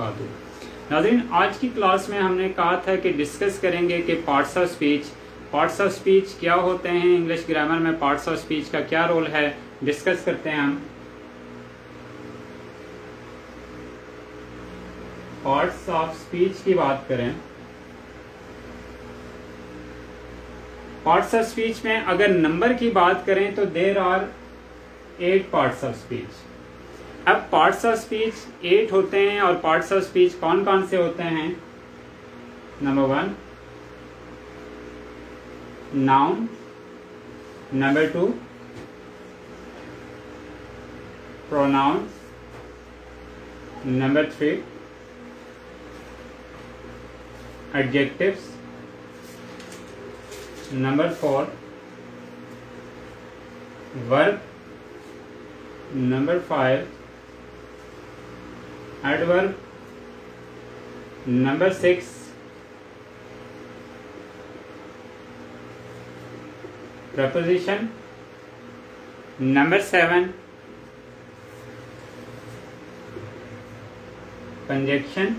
वबरकातुहू। नाज़रीन, आज की क्लास में हमने कहा था कि डिस्कस करेंगे कि पार्ट्स ऑफ स्पीच क्या होते हैं, इंग्लिश ग्रामर में पार्ट्स ऑफ स्पीच का क्या रोल है, डिस्कस करते हैं हम। पार्ट्स ऑफ स्पीच की बात करें, पार्ट्स ऑफ स्पीच में अगर नंबर की बात करें तो there are 8 parts of speech. अब पार्ट्स ऑफ स्पीच 8 होते हैं और पार्ट्स ऑफ स्पीच कौन कौन से होते हैं? Number 1 noun, number 2 pronoun, number 3 adjectives, number 4 verb, number 5 adverb, number 6 preposition, number 7 conjunction,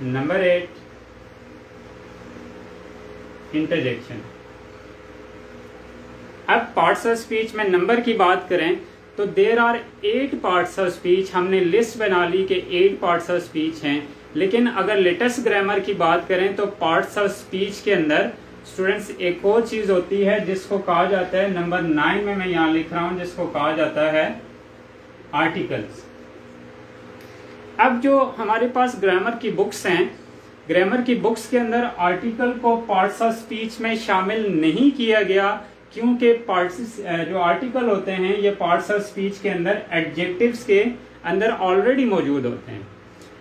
number 8 interjection. अब पार्ट्स ऑफ स्पीच में नंबर की बात करें तो there are 8 parts of speech. हमने लिस्ट बना ली कि 8 पार्ट्स ऑफ स्पीच हैं, लेकिन अगर लेटेस्ट ग्रामर की बात करें तो पार्ट्स ऑफ स्पीच के अंदर स्टूडेंट्स एक और चीज होती है जिसको कहा जाता है, नंबर 9 में मैं यहाँ लिख रहा हूं, जिसको कहा जाता है आर्टिकल्स। अब जो हमारे पास ग्रामर की बुक्स हैं, ग्रामर की बुक्स के अंदर आर्टिकल को पार्ट्स ऑफ स्पीच में शामिल नहीं किया गया, क्योंकि पार्ट्स जो आर्टिकल होते हैं ये पार्ट्स ऑफ स्पीच के अंदर एडजेक्टिव्स के अंदर ऑलरेडी मौजूद होते हैं।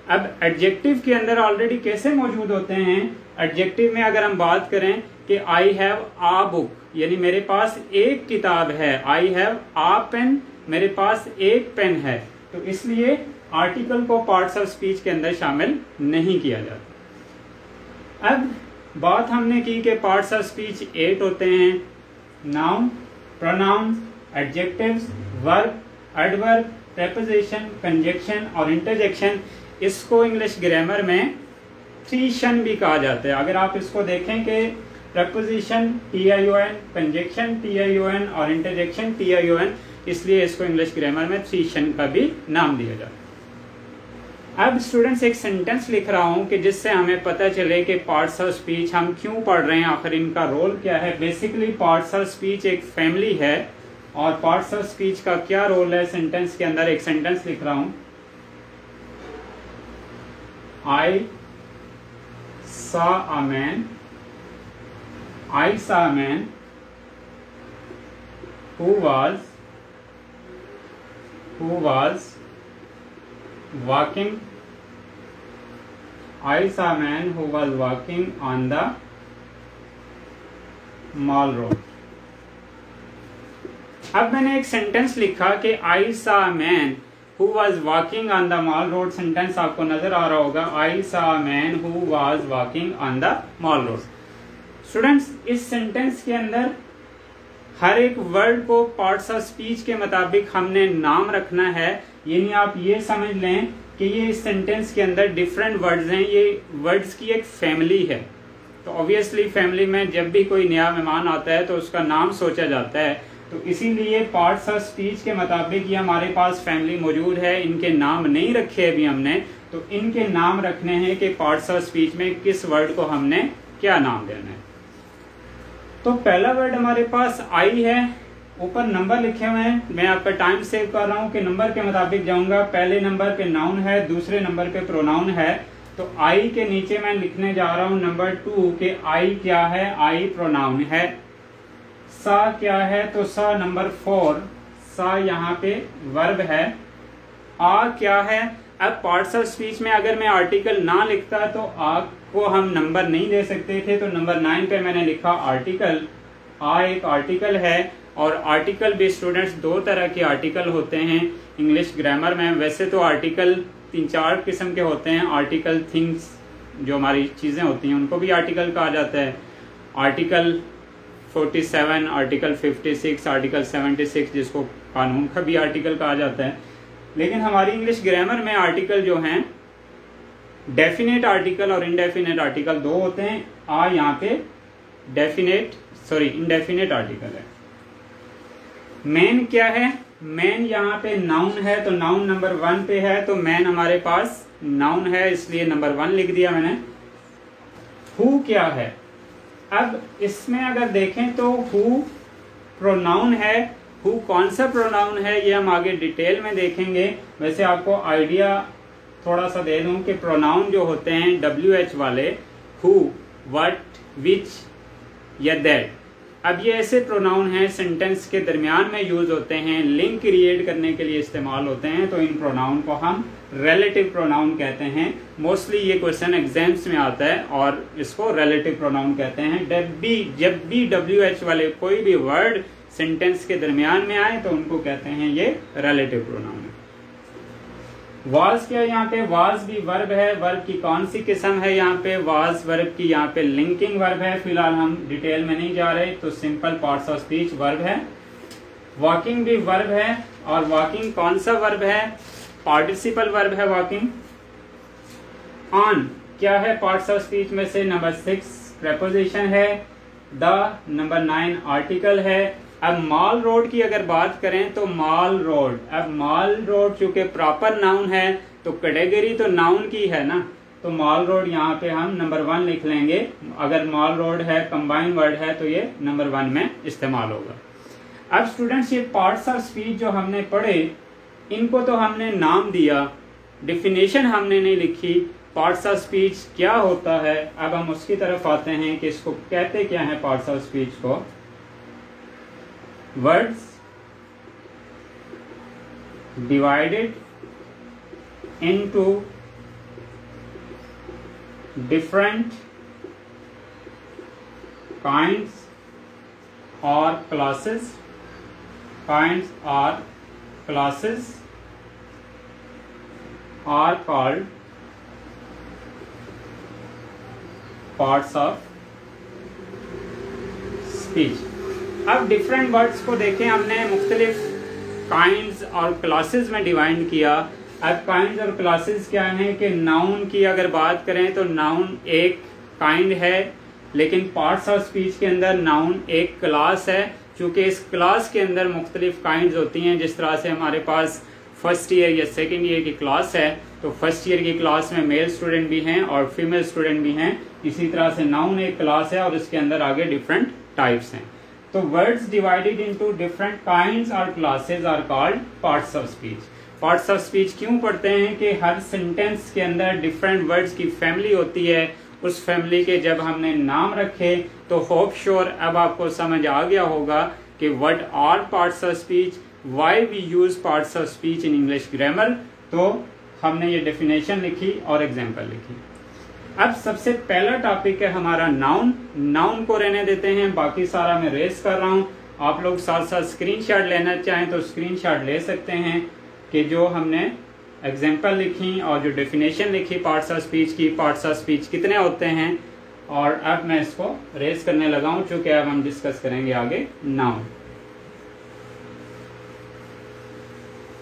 अब एडजेक्टिव के अंदर ऑलरेडी कैसे मौजूद होते हैं? एडजेक्टिव में अगर हम बात करें कि आई हैव आ बुक, यानी मेरे पास एक किताब है, आई हैव आ पेन, मेरे पास एक पेन है, तो इसलिए आर्टिकल को पार्ट्स ऑफ स्पीच के अंदर शामिल नहीं किया जाता। अब बात हमने की कि पार्ट्स ऑफ स्पीच 8 होते हैं, noun, pronoun, adjectives, verb, adverb, preposition, conjunction और इंटरजेक्शन। इसको इंग्लिश ग्रामर में ट्रीशन भी कहा जाता है। अगर आप इसको देखें कि प्रीपोजिशन TION, कंजक्शन TION और इंटरजेक्शन TION, इसलिए इसको इंग्लिश ग्रामर में ट्रीशन का भी नाम दिया जाता है। अब स्टूडेंट्स एक सेंटेंस लिख रहा हूं कि जिससे हमें पता चले कि पार्ट्स ऑफ स्पीच हम क्यों पढ़ रहे हैं, आखिर इनका रोल क्या है। बेसिकली पार्ट्स ऑफ स्पीच एक फैमिली है और पार्ट्स ऑफ स्पीच का क्या रोल है सेंटेंस के अंदर। एक सेंटेंस लिख रहा हूं, आई saw a man, I saw a man who was walking, I saw a man who was walking on the mall road। अब मैंने एक सेंटेंस लिखा कि I saw a man who was walking on the mall road। Sentence आपको नजर आ रहा होगा, I saw a man who was walking on the mall road। Students इस सेंटेंस के अंदर हर एक वर्ड को पार्ट्स ऑफ स्पीच के मुताबिक हमने नाम रखना है, यानी आप ये समझ लें कि ये इस सेंटेंस के अंदर डिफरेंट वर्ड्स हैं, ये वर्ड्स की एक फैमिली है। तो ऑब्वियसली फैमिली में जब भी कोई नया मेहमान आता है तो उसका नाम सोचा जाता है, तो इसीलिए पार्ट्स ऑफ स्पीच के मुताबिक ये हमारे पास फैमिली मौजूद है। इनके नाम नहीं रखे अभी हमने, तो इनके नाम रखने हैं कि पार्ट्स ऑफ स्पीच में किस वर्ड को हमने क्या नाम देना है। तो पहला वर्ड हमारे पास आई है, ऊपर नंबर लिखे हुए हैं, मैं आपका टाइम सेव कर रहा हूं कि नंबर के मुताबिक जाऊंगा। पहले नंबर पे नाउन है, दूसरे नंबर पे प्रोनाउन है, तो आई के नीचे मैं लिखने जा रहा हूं नंबर 2 कि आई क्या है, आई प्रोनाउन है। सा क्या है, तो सा नंबर 4, सा यहाँ पे वर्ब है। आ क्या है, अब पार्ट्स ऑफ स्पीच में अगर मैं आर्टिकल ना लिखता तो आ को हम नंबर नहीं दे सकते थे, तो नंबर 9 पे मैंने लिखा आर्टिकल। आ एक आर्टिकल है, और आर्टिकल भी स्टूडेंट्स 2 तरह के आर्टिकल होते हैं इंग्लिश ग्रामर में। वैसे तो आर्टिकल 3-4 किस्म के होते हैं। आर्टिकल थिंग्स, जो हमारी चीज़ें होती हैं, उनको भी आर्टिकल कहा जाता है। आर्टिकल 47, आर्टिकल 56, आर्टिकल 76, जिसको कानून का भी आर्टिकल कहा जाता है। लेकिन हमारी इंग्लिश ग्रामर में आर्टिकल जो हैं डेफिनेट आर्टिकल और इनडेफिनेट आर्टिकल दो होते हैं। यहाँ पे इनडेफिनेट आर्टिकल है। मैन क्या है? मैन यहाँ पे नाउन है, तो नाउन नंबर 1 पे है, तो मैन हमारे पास नाउन है, इसलिए नंबर 1 लिख दिया मैंने। हु क्या है? अब इसमें अगर देखें तो हु प्रोनाउन है। हु कौन सा प्रोनाउन है ये हम आगे डिटेल में देखेंगे। वैसे आपको आइडिया थोड़ा सा दे दूं कि प्रोनाउन जो होते हैं WH वाले, हु, व्हाट, विच या दैट, अब ये ऐसे प्रोनाउन हैं सेंटेंस के दरमियान में यूज होते हैं, लिंक क्रिएट करने के लिए इस्तेमाल होते हैं, तो इन प्रोनाउन को हम रिलेटिव प्रोनाउन कहते हैं। मोस्टली ये क्वेश्चन एग्जाम्स में आता है और इसको रिलेटिव प्रोनाउन कहते हैं। जब भी WH वाले कोई भी वर्ड सेंटेंस के दरमियान में आए तो उनको कहते हैं ये रिलेटिव प्रोनाउन है। वाज क्या है यहाँ पे? वाज भी वर्ब है। वर्ब की कौन सी किस्म है यहाँ पे? वाज वर्ब की यहाँ पे लिंकिंग वर्ब है। फिलहाल हम डिटेल में नहीं जा रहे, तो simple parts of speech verb है। वॉकिंग भी वर्ब है, और वॉकिंग कौन सा वर्ब है? पार्टिसिपल वर्ब है वॉकिंग। ऑन क्या है? पार्ट्स ऑफ स्पीच में से नंबर 6 प्रेपोजिशन है। द नंबर 9 आर्टिकल है। अब मॉल रोड की अगर बात करें तो मॉल रोड, अब मॉल रोड चूंकि प्रॉपर नाउन है तो कैटेगरी तो नाउन की है ना, तो मॉल रोड यहाँ पे हम नंबर 1 लिख लेंगे। अगर मॉल रोड है कंबाइन वर्ड है तो ये नंबर 1 में इस्तेमाल होगा। अब स्टूडेंट्स ये पार्ट्स ऑफ स्पीच जो हमने पढ़े, इनको तो हमने नाम दिया, डेफिनेशन हमने नहीं लिखी। पार्ट्स ऑफ स्पीच क्या होता है, अब हम उसकी तरफ आते हैं कि इसको कहते क्या है पार्ट्स ऑफ स्पीच को। Words divided into different kinds or classes are called parts of speech। अब डिफरेंट वर्ड्स को देखें, हमने मुख्तलिफ काइंड्स और क्लासेस में डिवाइड किया। अब काइंड्स और क्लासेस क्या हैं कि नाउन की अगर बात करें तो नाउन एक काइंड है, लेकिन पार्ट्स ऑफ स्पीच के अंदर नाउन एक क्लास है। चूंकि इस क्लास के अंदर मुख्तलिफ काइंड्स होती हैं, जिस तरह से हमारे पास फर्स्ट ईयर या सेकेंड ईयर की क्लास है, तो फर्स्ट ईयर की क्लास में मेल स्टूडेंट भी हैं और फीमेल स्टूडेंट भी हैं। इसी तरह से नाउन एक क्लास है और इसके अंदर आगे डिफरेंट टाइप्स हैं। तो words divided into different kinds और classes are called parts of speech. Parts of speech क्यों पढ़ते हैं कि हर सेंटेंस के अंदर डिफरेंट वर्ड्स की फैमिली होती है। उस फैमिली के जब हमने नाम रखे तो होप श्योर अब आपको समझ आ गया होगा कि what are parts of speech, why we use parts of speech in English grammar. तो हमने ये डेफिनेशन लिखी और एग्जाम्पल लिखी। अब सबसे पहला टॉपिक है हमारा नाउन। नाउन को रहने देते हैं, बाकी सारा मैं रेस कर रहा हूं। आप लोग साथ साथ स्क्रीनशॉट लेना चाहें तो स्क्रीनशॉट ले सकते हैं कि जो हमने एग्जाम्पल लिखी और जो डेफिनेशन लिखी पार्ट्स ऑफ स्पीच की, पार्ट्स ऑफ स्पीच कितने होते हैं। और अब मैं इसको रेस करने लगा हूं, चूंकि अब हम डिस्कस करेंगे आगे नाउन।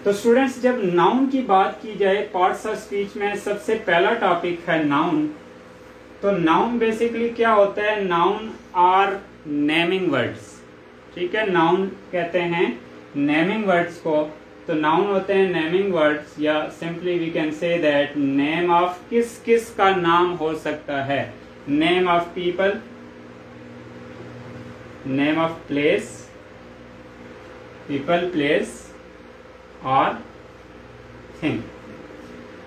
तो स्टूडेंट्स जब नाउन की बात की जाए पार्ट्स ऑफ स्पीच में सबसे पहला टॉपिक है नाउन। तो नाउन बेसिकली क्या होता है? Nouns are naming words. ठीक है, नाउन कहते हैं नेमिंग वर्ड्स को। तो नाउन होते हैं नेमिंग वर्ड्स, या simply we can say that name of किस किस का नाम हो सकता है। Name of people, name of place, people, place और थिंग।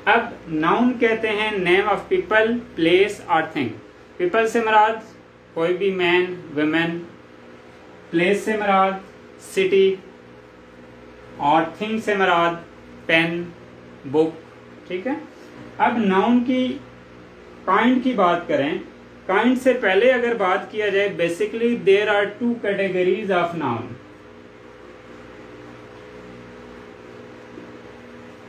अब नाउन कहते हैं नेम ऑफ पीपल, प्लेस और थिंग। पीपल से मुराद कोई भी मैन, वुमेन। प्लेस से मुराद सिटी, और थिंग से मुराद पेन, बुक। ठीक है। अब नाउन की काइंड की बात करें, काइंड से पहले अगर बात किया जाए, basically there are 2 categories of noun.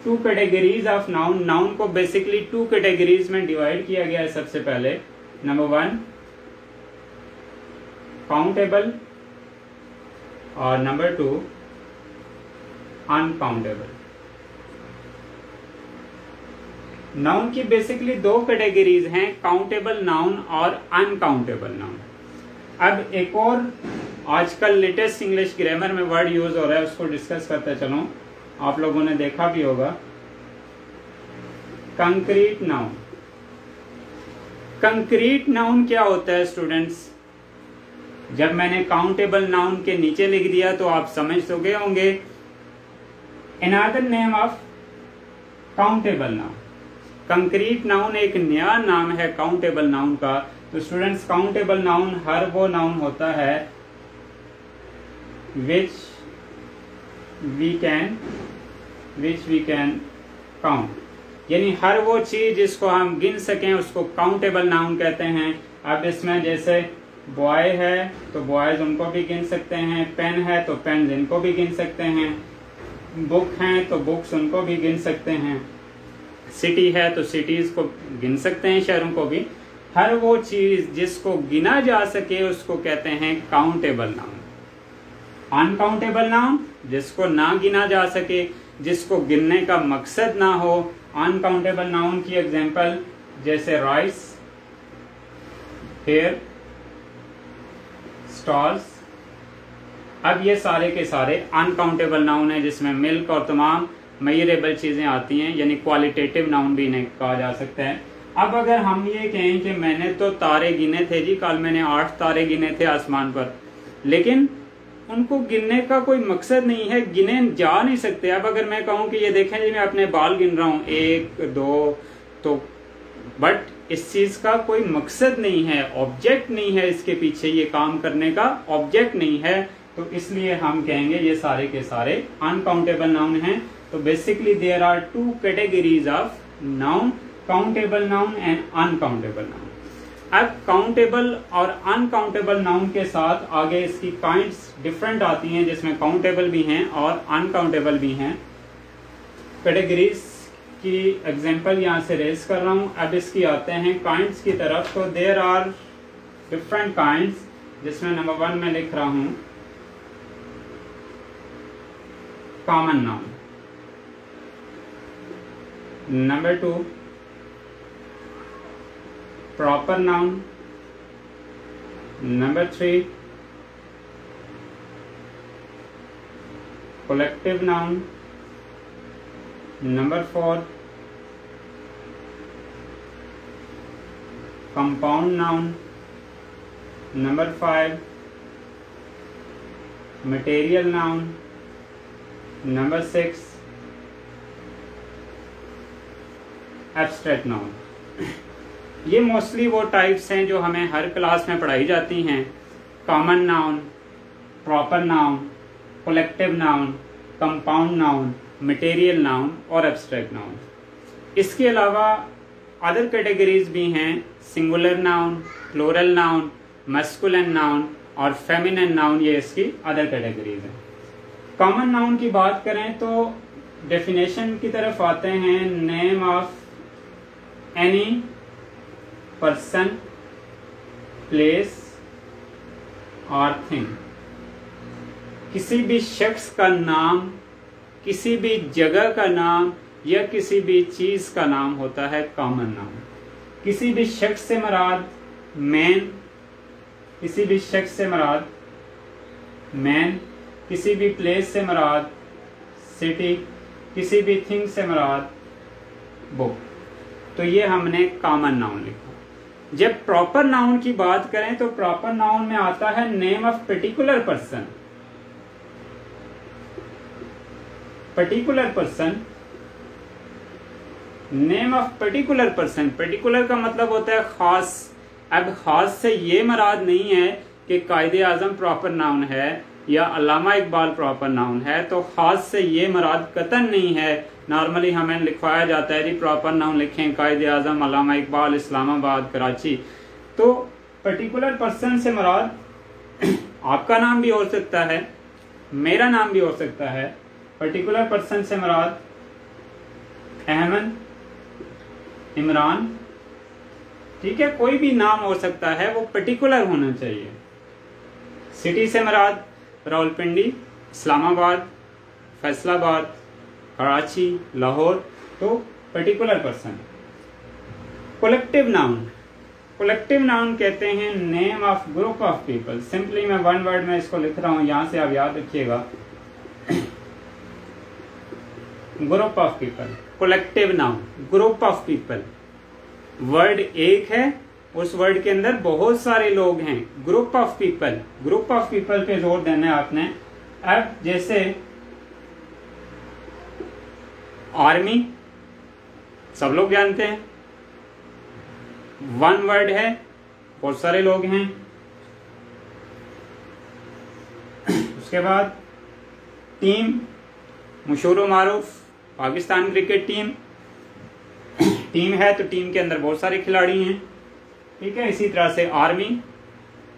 2 categories of noun. Noun को बेसिकली 2 कैटेगरीज में डिवाइड किया गया है। सबसे पहले नंबर 1 काउंटेबल और नंबर 2 अनकाउंटेबल। नाउन की बेसिकली दो कैटेगरीज हैं, काउंटेबल नाउन और अनकाउंटेबल नाउन। अब एक और आजकल लेटेस्ट इंग्लिश ग्रामर में वर्ड यूज हो रहा है, उसको डिस्कस करते चलो। आप लोगों ने देखा भी होगा, कंक्रीट नाउन। कंक्रीट नाउन क्या होता है स्टूडेंट्स? जब मैंने काउंटेबल नाउन के नीचे लिख दिया तो आप समझ तो गए होंगे, another name of countable noun. Concrete noun एक नया नाम है काउंटेबल नाउन का। तो स्टूडेंट्स, काउंटेबल नाउन हर वो नाउन होता है which we can count, यानी हर वो चीज जिसको हम गिन सकें उसको काउंटेबल नाउन कहते हैं। अब इसमें जैसे बॉय है तो बॉयज उनको भी गिन सकते हैं, पेन है तो पेन इनको भी गिन सकते हैं, बुक हैं तो बुक्स उनको भी गिन सकते हैं, सिटी है तो सिटीज को गिन सकते हैं, शहरों को भी। हर वो चीज जिसको गिना जा सके उसको कहते हैं काउंटेबल नाउन। अनकाउंटेबल नाउन जिसको ना गिना जा सके, जिसको गिनने का मकसद ना हो। अनकाउंटेबल नाउन की एग्जांपल जैसे राइस, हेयर, स्टॉल्स। अब ये सारे के सारे अनकाउंटेबल नाउन है जिसमें मिल्क और तमाम मेजरेबल चीजें आती हैं, यानी क्वालिटेटिव नाउन भी इन्हें कहा जा सकता है। अब अगर हम ये कहें कि मैंने तो तारे गिने थे जी, कल मैंने 8 तारे गिने थे आसमान पर, लेकिन उनको गिनने का कोई मकसद नहीं है, गिने जा नहीं सकते। अब अगर मैं कहूं कि ये देखें जी मैं अपने बाल गिन रहा हूं 1 2, तो बट इस चीज का कोई मकसद नहीं है, ऑब्जेक्ट नहीं है इसके पीछे, ये काम करने का ऑब्जेक्ट नहीं है, तो इसलिए हम कहेंगे ये सारे के सारे अनकाउंटेबल नाउन हैं। तो basically there are 2 categories of noun, countable noun and uncountable noun. अब काउंटेबल और अनकाउंटेबल नाउन के साथ आगे इसकी काइंड्स डिफरेंट आती हैं, जिसमें काउंटेबल भी हैं और अनकाउंटेबल भी हैं। कैटेगरीज की एग्जांपल यहाँ से रेज कर रहा हूँ। अब इसकी आते हैं काइंड्स की तरफ। तो देयर आर डिफरेंट काइंड्स, जिसमें नंबर 1 में लिख रहा हूं common noun, number 2 proper noun, number 3 collective noun, number 4 compound noun, number 5 material noun, number 6 abstract noun. ये मोस्टली वो टाइप्स हैं जो हमें हर क्लास में पढ़ाई जाती हैं। Common noun, proper noun, collective noun, compound noun, material noun और एब्स्ट्रैक्ट नाउन। इसके अलावा अदर कैटेगरीज भी हैं, singular noun, plural noun, masculine noun और फेमिनिन नाउन, ये इसकी अदर कैटेगरीज हैं। कॉमन नाउन की बात करें तो डेफिनेशन की तरफ आते हैं, name of any person, place और थिंग। किसी भी शख्स का नाम, किसी भी जगह का नाम या किसी भी चीज का नाम होता है कॉमन नाउन। किसी भी शख्स से मुराद मैन, किसी भी शख्स से मुराद मैन, किसी भी प्लेस से मुराद सिटी, किसी भी थिंग से मुराद बुक। तो ये हमने कॉमन नाउन लिखा। जब प्रॉपर नाउन की बात करें तो प्रॉपर नाउन में आता है name of particular person. Particular person, name of particular person. Particular का मतलब होता है खास। अब खास से ये मुराद नहीं है कि कायदे आजम प्रॉपर नाउन है या अल्लामा इकबाल प्रॉपर नाउन है, तो खास से ये मुराद कतन नहीं है। नॉर्मली हमें लिखवाया जाता है जी प्रॉपर नाउन लिखें, कायदे आजम, अल्लामा इकबाल, इस्लामाबाद, कराची। तो पर्टिकुलर पर्सन से मुराद आपका नाम भी हो सकता है, मेरा नाम भी हो सकता है। पर्टिकुलर पर्सन से मुराद अहमद, इमरान, ठीक है, कोई भी नाम हो सकता है, वो पर्टिकुलर होना चाहिए। सिटी से मुराद रावलपिंडी, इस्लामाबाद, फैसलाबाद, कराची, लाहौर, तो particular person. Collective noun, collective noun कहते हैं name of group of people. Simply मैं वन वर्ड में इसको लिख रहा हूं, यहां से आप याद रखिएगा, group of people, collective noun, group of people. Word एक है, उस वर्ड के अंदर बहुत सारे लोग हैं, group of people. Group of people पे जोर देना है आपने। अब जैसे आर्मी सब लोग जानते हैं, वन वर्ड है, बहुत सारे लोग हैं। उसके बाद टीम, मशहूर मारूफ पाकिस्तान क्रिकेट टीम, टीम है तो टीम के अंदर बहुत सारे खिलाड़ी हैं, ठीक है। इसी तरह से army,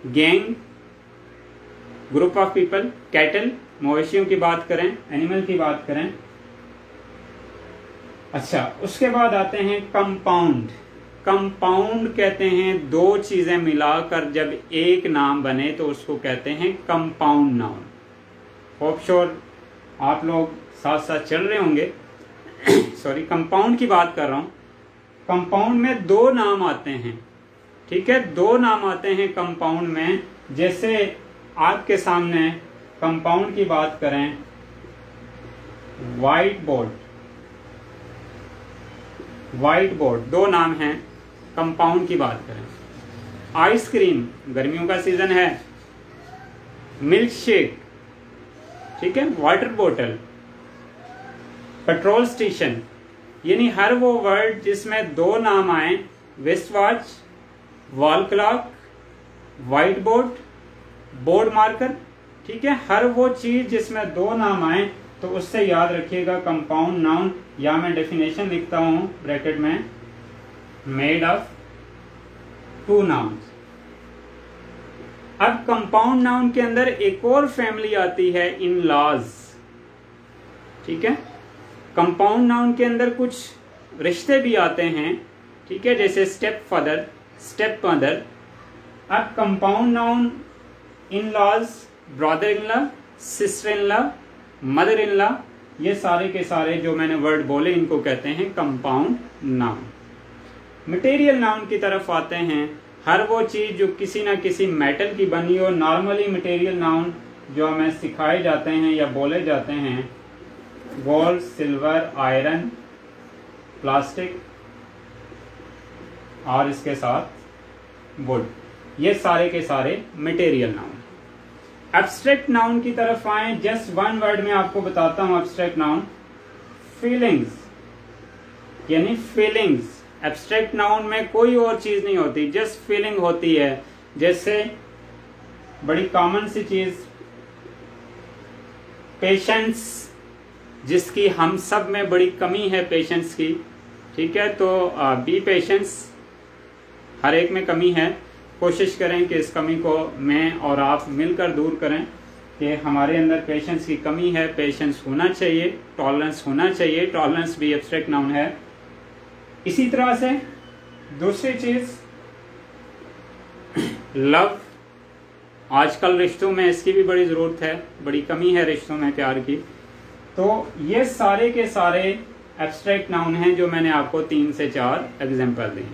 gang, group of people, cattle, मवेशियों की बात करें, एनिमल की बात करें। अच्छा, उसके बाद आते हैं कंपाउंड। कंपाउंड कहते हैं दो चीजें मिलाकर जब एक नाम बने तो उसको कहते हैं कंपाउंड नाउन। होप श्योर आप लोग साथ साथ चल रहे होंगे। सॉरी, कंपाउंड की बात कर रहा हूं। कंपाउंड में दो नाम आते हैं, ठीक है, दो नाम आते हैं कंपाउंड में। जैसे आपके सामने कंपाउंड की बात करें, व्हाइट बोर्ड, व्हाइट बोर्ड दो नाम हैं कंपाउंड की बात करें। आइसक्रीम, गर्मियों का सीजन है, मिल्क शेक, ठीक है, वाटर बोतल, पेट्रोल स्टेशन, यानी हर वो वर्ड जिसमें दो नाम आए, wrist watch, wall clock, white board, board marker, ठीक है, हर वो चीज जिसमें दो नाम आए तो उससे याद रखिएगा कंपाउंड नाउन। या मैं डेफिनेशन लिखता हूं ब्रैकेट में, मेड ऑफ टू नाउन्स। अब कंपाउंड नाउन के अंदर एक और फैमिली आती है, इन लॉज, ठीक है। कंपाउंड नाउन के अंदर कुछ रिश्ते भी आते हैं, ठीक है, जैसे स्टेप फादर, स्टेप मदर। अब compound noun in laws, brother in law, sister in law, mother in law, ये सारे के सारे जो मैंने वर्ड बोले इनको कहते हैं कंपाउंड नाउन। मटेरियल नाउन की तरफ आते हैं, हर वो चीज जो किसी ना किसी मेटल की बनी हो। नॉर्मली मटेरियल नाउन जो हमें सिखाए जाते हैं या बोले जाते हैं, गोल्ड, सिल्वर, आयरन, प्लास्टिक और इसके साथ वुड, ये सारे के सारे मटेरियल नाउन। एब्स्ट्रैक्ट नाउन की तरफ आए, जस्ट वन वर्ड में आपको बताता हूं एब्स्ट्रैक्ट नाउन, फीलिंग्स, यानी फीलिंग्स। एब्स्ट्रैक्ट नाउन में कोई और चीज नहीं होती, जस्ट फीलिंग होती है। जैसे बड़ी कॉमन सी चीज, पेशेंस, जिसकी हम सब में बड़ी कमी है पेशेंस की, ठीक है। तो बी पेशेंस, हर एक में कमी है, कोशिश करें कि इस कमी को मैं और आप मिलकर दूर करें कि हमारे अंदर पेशेंस की कमी है। पेशेंस होना चाहिए, टॉलरेंस होना चाहिए, टॉलरेंस भी एब्स्ट्रैक्ट नाउन है। इसी तरह से दूसरी चीज, लव, आजकल रिश्तों में इसकी भी बड़ी जरूरत है, बड़ी कमी है रिश्तों में प्यार की। तो ये सारे के सारे एब्स्ट्रैक्ट नाउन हैं जो मैंने आपको 3 से 4 एग्जाम्पल दिए।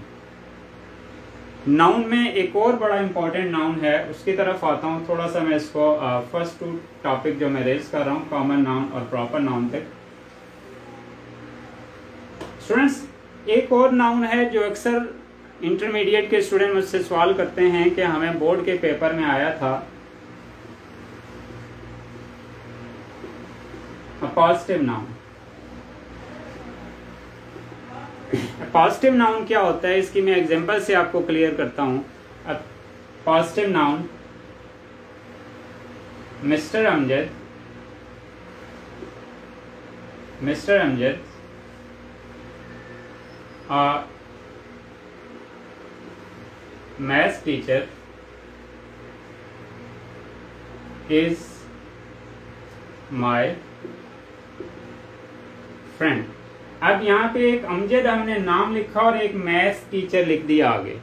नाउन में एक और बड़ा इंपॉर्टेंट नाउन है, उसकी तरफ आता हूं। थोड़ा सा मैं इसको फर्स्ट 2 टॉपिक जो मैं रेज कर रहा हूं, कॉमन नाउन और प्रॉपर नाउन तक। स्टूडेंट्स, एक और नाउन है जो अक्सर इंटरमीडिएट के स्टूडेंट मुझसे सवाल करते हैं कि हमें बोर्ड के पेपर में आया था, पॉजिटिव नाउन। पॉजिटिव नाउन क्या होता है, इसकी मैं एग्जांपल से आपको क्लियर करता हूं। Positive noun, mister Amjad, mister Amjad maths teacher is my friend. अब यहाँ पे एक अमजद हमने नाम लिखा और एक मैथ्स टीचर लिख दिया आगे।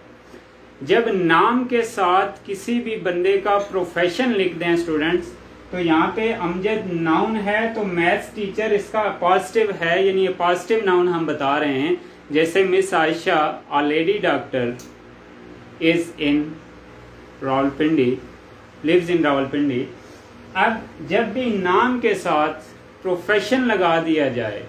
जब नाम के साथ किसी भी बंदे का प्रोफेशन लिख दें स्टूडेंट्स, तो यहाँ पे अमजद नाउन है तो मैथ्स टीचर इसका पॉजिटिव है, यानी ये पॉजिटिव नाउन हम बता रहे हैं। जैसे miss Ayesha a lady doctor is in Rawalpindi, lives in Rawalpindi. अब जब भी नाम के साथ प्रोफेशन लगा दिया जाए,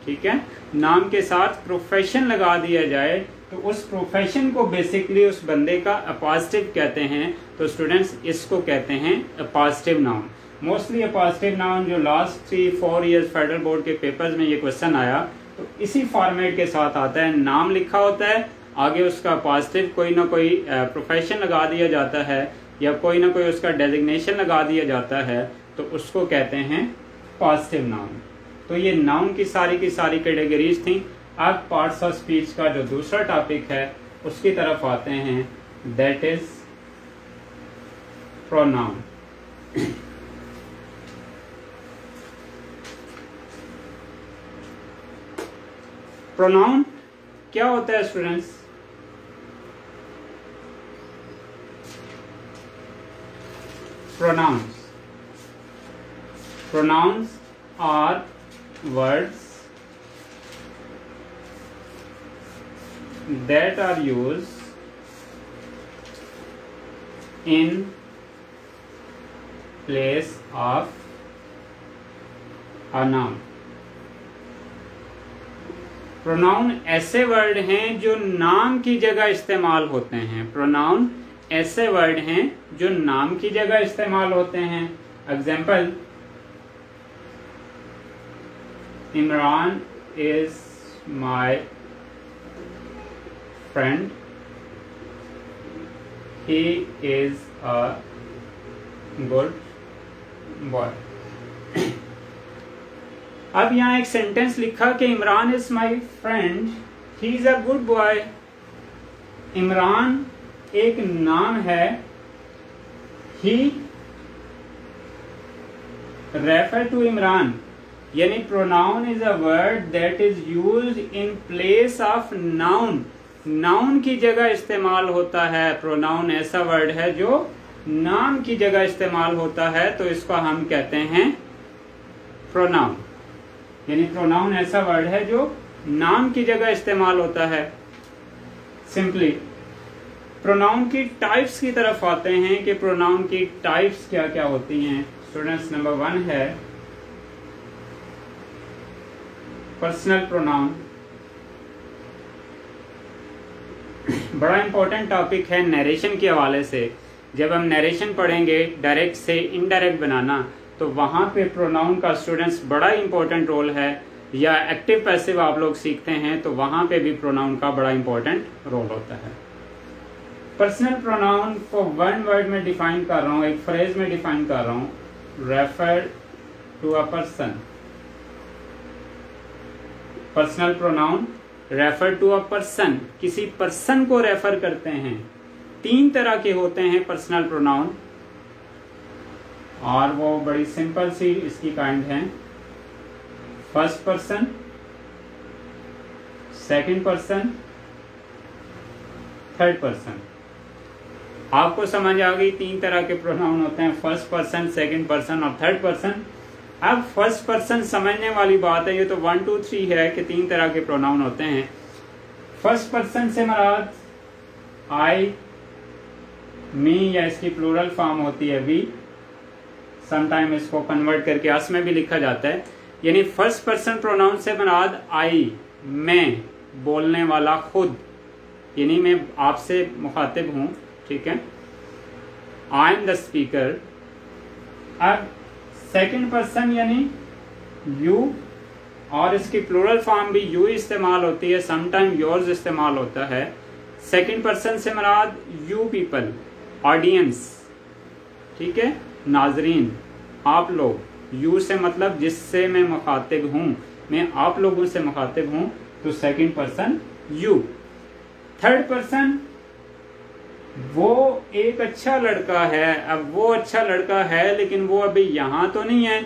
ठीक है, नाम के साथ प्रोफेशन लगा दिया जाए तो उस प्रोफेशन को बेसिकली उस बंदे का अपोजिटिव कहते हैं। तो स्टूडेंट्स इसको कहते हैं appositive noun. Mostly appositive noun जो लास्ट 3-4 ईयर्स फेडरल बोर्ड के पेपर्स में ये क्वेश्चन आया तो इसी फॉर्मेट के साथ आता है। नाम लिखा होता है, आगे उसका पॉजिटिव कोई ना कोई प्रोफेशन लगा दिया जाता है या कोई ना कोई उसका डेजिग्नेशन लगा दिया जाता है, तो उसको कहते हैं पॉजिटिव नाउन। तो ये नाउन की सारी कैटेगरीज थी। अब पार्ट्स ऑफ स्पीच का जो दूसरा टॉपिक है उसकी तरफ आते हैं, दैट इज प्रोनाउन। प्रोनाउन क्या होता है students? Pronouns are words that are used in place of a noun। Pronoun ऐसे वर्ड हैं जो नाम की जगह इस्तेमाल होते हैं। प्रोनाउन ऐसे वर्ड हैं जो नाम की जगह इस्तेमाल होते हैं। Example, Imran is my friend, he is a good boy. अब यहाँ एक सेंटेंस लिखा कि Imran is my friend, he is a good boy. Imran एक नाम है, ही रेफर टू इमरान, यानी pronoun is a word that is used in place of noun. Noun की जगह इस्तेमाल होता है। प्रोनाउन ऐसा वर्ड है जो नाम की जगह इस्तेमाल होता है, तो इसको हम कहते हैं प्रोनाउन। यानी प्रोनाउन ऐसा वर्ड है जो नाम की जगह इस्तेमाल होता है। सिंपली प्रोनाउन की टाइप्स की तरफ आते हैं कि प्रोनाउन की टाइप्स क्या क्या होती हैं। स्टूडेंट्स, नंबर 1 है पर्सनल प्रोनाउन। बड़ा इंपॉर्टेंट टॉपिक है नरेशन के हवाले से। जब हम नरेशन पढ़ेंगे डायरेक्ट से इनडायरेक्ट बनाना, तो वहां पे प्रोनाउन का स्टूडेंट्स बड़ा इंपॉर्टेंट रोल है। या एक्टिव पैसिव आप लोग सीखते हैं तो वहां पे भी प्रोनाउन का बड़ा इंपॉर्टेंट रोल होता है। पर्सनल प्रोनाउन को वन वर्ड में डिफाइन कर रहा हूं, एक फ्रेज में डिफाइन कर रहा हूं, refer to a person. Personal pronoun refer to a person, किसी पर्सन को रेफर करते हैं। 3 तरह के होते हैं पर्सनल प्रोनाउन और वो बड़ी सिंपल सी इसकी काइंड है। First person, second person, third person. आपको समझ आ गई 3 तरह के प्रोनाउन होते हैं, फर्स्ट पर्सन, सेकंड पर्सन और थर्ड पर्सन। अब फर्स्ट पर्सन समझने वाली बात है, ये तो 1 2 3 है कि 3 तरह के प्रोनाउन होते हैं। फर्स्ट पर्सन से मुराद आई, मी या इसकी प्लूरल फॉर्म होती है वी, समटाइम इसको कन्वर्ट करके अस में भी लिखा जाता है। यानी फर्स्ट पर्सन प्रोनाउन से मुराद आई, मैं, बोलने वाला खुद, यानी मैं आपसे मुखातिब हूं, ठीक है, आई एम द स्पीकर। अब सेकंड पर्सन यानी यू, और इसकी प्लूरल फॉर्म भी यू इस्तेमाल होती है, समटाइम योर्स इस्तेमाल होता है। सेकंड पर्सन से मुराद यू पीपल, ऑडियंस, ठीक है, नाजरीन, आप लोग। यू से मतलब जिससे मैं मुखातिब हूं, मैं आप लोगों से मुखातिब हूं, तो second person you. Third person, वो एक अच्छा लड़का है। अब वो अच्छा लड़का है लेकिन वो अभी यहां तो नहीं है,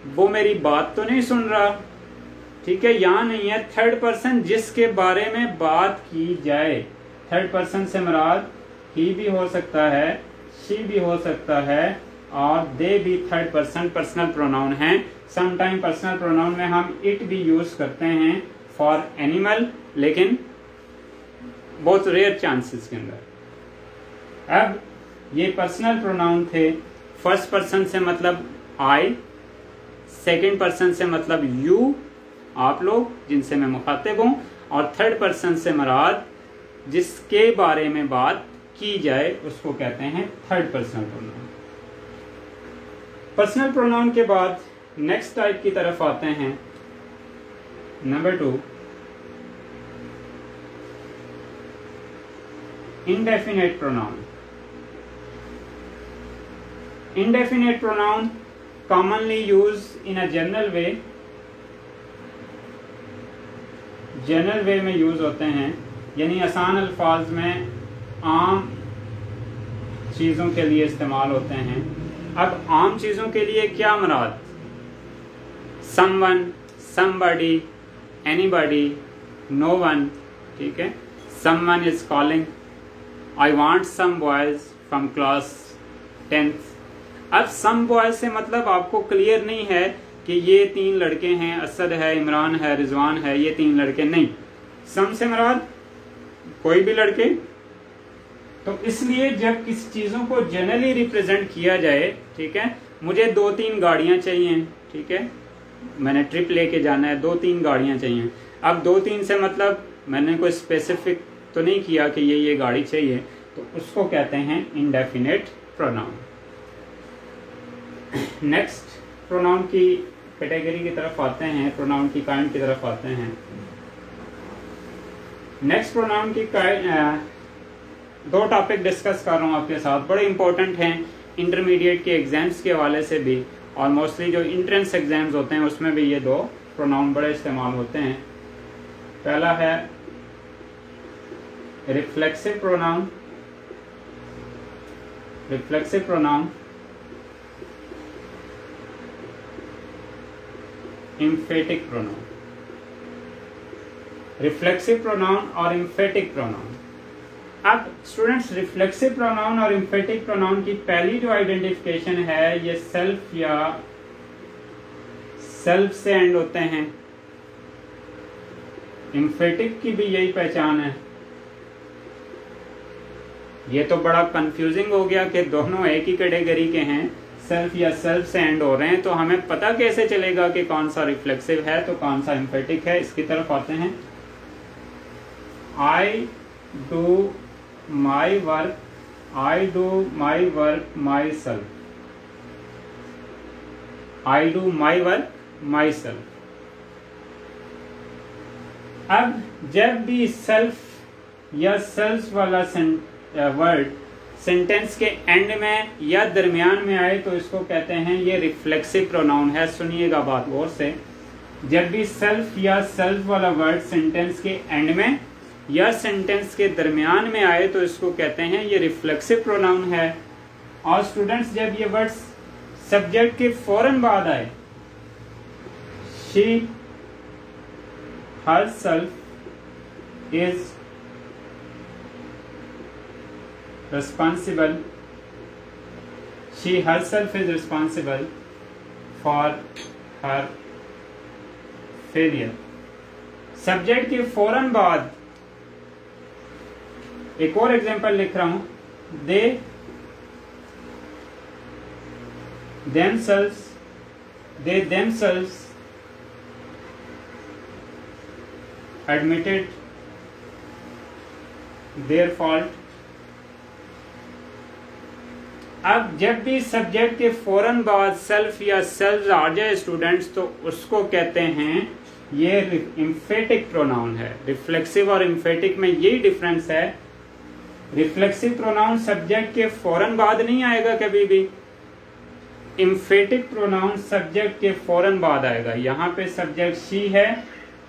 वो मेरी बात तो नहीं सुन रहा, ठीक है, यहां नहीं है। थर्ड पर्सन जिसके बारे में बात की जाए। थर्ड पर्सन से मुराद ही भी हो सकता है, शी भी हो सकता है और दे भी थर्ड पर्सन पर्सनल प्रोनाउन हैं। समटाइम पर्सनल प्रोनाउन में हम इट भी यूज करते हैं फॉर एनिमल, लेकिन बहुत रेयर चांसेस के अंदर। अब ये पर्सनल प्रोनाउन थे। फर्स्ट पर्सन से मतलब आई, सेकंड पर्सन से मतलब यू, आप लोग जिनसे मैं मुखातिब हूं, और थर्ड पर्सन से मराद जिसके बारे में बात की जाए उसको कहते हैं third personal pronoun. Personal pronoun के बाद नेक्स्ट टाइप की तरफ आते हैं, number 2, indefinite pronoun. Indefinite pronoun commonly used in a general way, general वे में यूज होते हैं, यानी आसान अल्फाज में आम चीज़ों के लिए इस्तेमाल होते हैं। अब आम चीज़ों के लिए क्या मुराद? someone, somebody, anybody, no one, ठीक है। someone is calling, I want some boys from class 10th। अब some boys से मतलब आपको क्लियर नहीं है कि ये 3 लड़के हैं, असद है, इमरान है, रिजवान है, ये 3 लड़के नहीं। some से मुराद कोई भी लड़के। तो इसलिए जब किसी चीज़ों को जनरली रिप्रेजेंट किया जाए, ठीक है, मुझे 2-3 गाड़ियाँ चाहिए, ठीक है, मैंने ट्रिप लेके जाना है, 2-3 गाड़ियाँ चाहिए। अब 2-3 से मतलब मैंने कोई स्पेसिफिक तो नहीं किया कि ये गाड़ी चाहिए, तो उसको कहते हैं इंडेफिनेट प्रोनाउन। नेक्स्ट प्रोनाउन की कैटेगरी की तरफ आते हैं, प्रोनाउन की काइंड की तरफ आते हैं। नेक्स्ट प्रोनाउन की 2 टॉपिक डिस्कस कर रहा हूँ आपके साथ, बड़े इंपॉर्टेंट हैं इंटरमीडिएट के एग्जाम्स के हवाले से भी, और मोस्टली जो इंट्रेंस एग्जाम्स होते हैं उसमें भी ये 2 प्रोनाउन बड़े इस्तेमाल होते हैं। पहला है reflexive pronoun, reflexive pronoun, emphatic pronoun. Reflexive pronoun और एम्फेटिक प्रोनाउन। अब स्टूडेंट्स, रिफ्लेक्सिव प्रोनाउन और एम्फेटिक प्रोनाउन की पहली जो आइडेंटिफिकेशन है, ये सेल्फ या सेल्फ से एंड होते हैं। एम्फेटिक की भी यही पहचान है। ये तो बड़ा कंफ्यूजिंग हो गया कि दोनों एक ही कैटेगरी के हैं, सेल्फ या सेल्फ से एंड हो रहे हैं, तो हमें पता कैसे चलेगा कि कौन सा रिफ्लेक्सिव है तो कौन सा एम्फेटिक है? इसकी तरफ आते हैं। I do my work, I do my work my self, I do my work my self. अब जब भी सेल्फ या सेल्फ वाला वर्ड सेंटेंस के एंड में या दरमियान में आए तो इसको कहते हैं ये रिफ्लेक्सिव प्रोनाउन है। सुनिएगा बात गौर से, जब भी सेल्फ या सेल्फ वाला वर्ड सेंटेंस के एंड में या सेंटेंस के दरमियान में आए तो इसको कहते हैं ये रिफ्लेक्सिव प्रोनाउन है। और स्टूडेंट्स, जब ये वर्ड सब्जेक्ट के फौरन बाद आए, she herself is responsible, she herself is responsible for her failure। Subject के फौरन बाद एक और एग्जांपल लिख रहा हूं, they themselves admitted their fault। अब जब भी सब्जेक्ट के फौरन बाद सेल्फ या सेल्फ आ जाए स्टूडेंट्स, तो उसको कहते हैं ये एम्फेटिक प्रोनाउन है। रिफ्लेक्सिव और एम्फेटिक में यही डिफरेंस है। रिफ्लेक्सिव प्रोनाउन सब्जेक्ट के फौरन बाद नहीं आएगा कभी भी, एम्फेटिक प्रोनाउन सब्जेक्ट के फौरन बाद आएगा। यहाँ पे सब्जेक्ट शी है